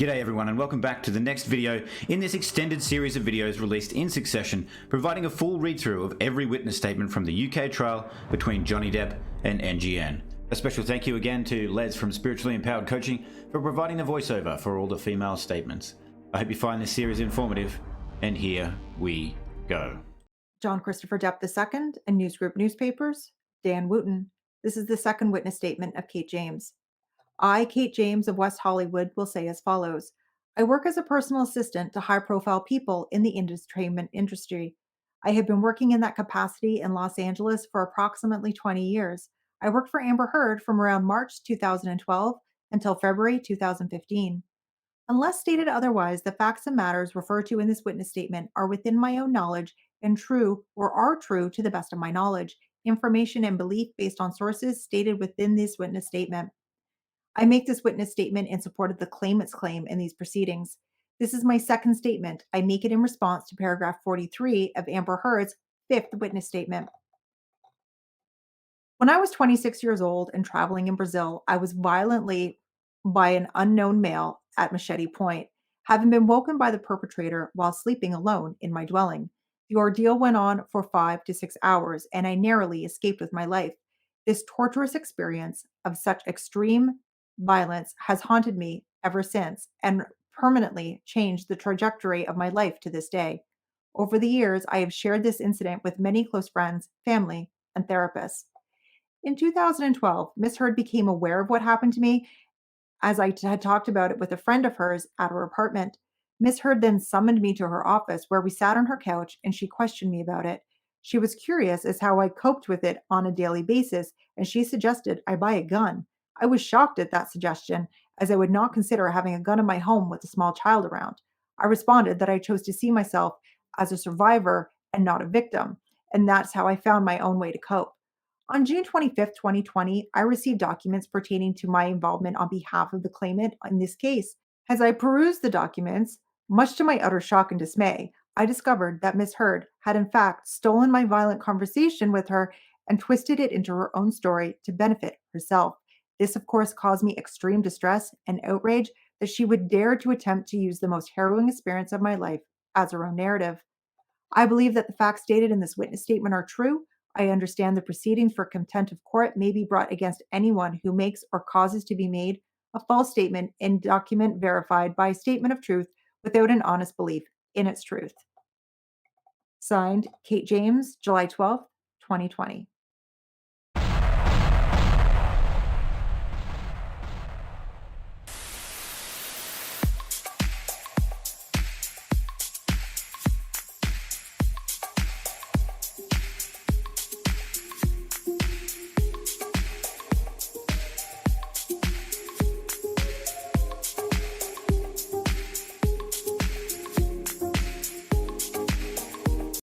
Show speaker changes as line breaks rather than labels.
G'day everyone and welcome back to the next video in this extended series of videos released in succession, providing a full read-through of every witness statement from the UK trial between Johnny Depp and NGN. A special thank you again to Les from Spiritually Empowered Coaching for providing the voiceover for all the female statements. I hope you find this series informative, and here we go.
John Christopher Depp II and News Group Newspapers, Dan Wooten. This is the second witness statement of Kate James. I, Kate James of West Hollywood, will say as follows. I work as a personal assistant to high-profile people in the entertainment industry. I have been working in that capacity in Los Angeles for approximately 20 years. I worked for Amber Heard from around March 2012 until February 2015. Unless stated otherwise, the facts and matters referred to in this witness statement are within my own knowledge and true or are true to the best of my knowledge, information, and belief based on sources stated within this witness statement. I make this witness statement in support of the claimant's claim in these proceedings. This is my second statement. I make it in response to paragraph 43 of Amber Heard's fifth witness statement. When I was 26 years old and traveling in Brazil, I was violently by an unknown male at Machete Point, having been woken by the perpetrator while sleeping alone in my dwelling. The ordeal went on for 5 to 6 hours, and I narrowly escaped with my life. This torturous experience of such extreme violence has haunted me ever since and permanently changed the trajectory of my life to this day. Over the years, I have shared this incident with many close friends, family, and therapists. In 2012, Miss Heard became aware of what happened to me as had talked about it with a friend of hers at her apartment. Miss Heard then summoned me to her office where we sat on her couch and she questioned me about it. She was curious as how I coped with it on a daily basis, and she suggested I buy a gun. I was shocked at that suggestion, as I would not consider having a gun in my home with a small child around. I responded that I chose to see myself as a survivor and not a victim, and that's how I found my own way to cope. On June 25th, 2020, I received documents pertaining to my involvement on behalf of the claimant in this case. As I perused the documents, much to my utter shock and dismay, I discovered that Miss Heard had in fact stolen my violent conversation with her and twisted it into her own story to benefit herself. This, of course, caused me extreme distress and outrage that she would dare to attempt to use the most harrowing experience of my life as her own narrative. I believe that the facts stated in this witness statement are true. I understand the proceedings for contempt of court may be brought against anyone who makes or causes to be made a false statement in document verified by a statement of truth without an honest belief in its truth. Signed, Kate James, July 12th, 2020.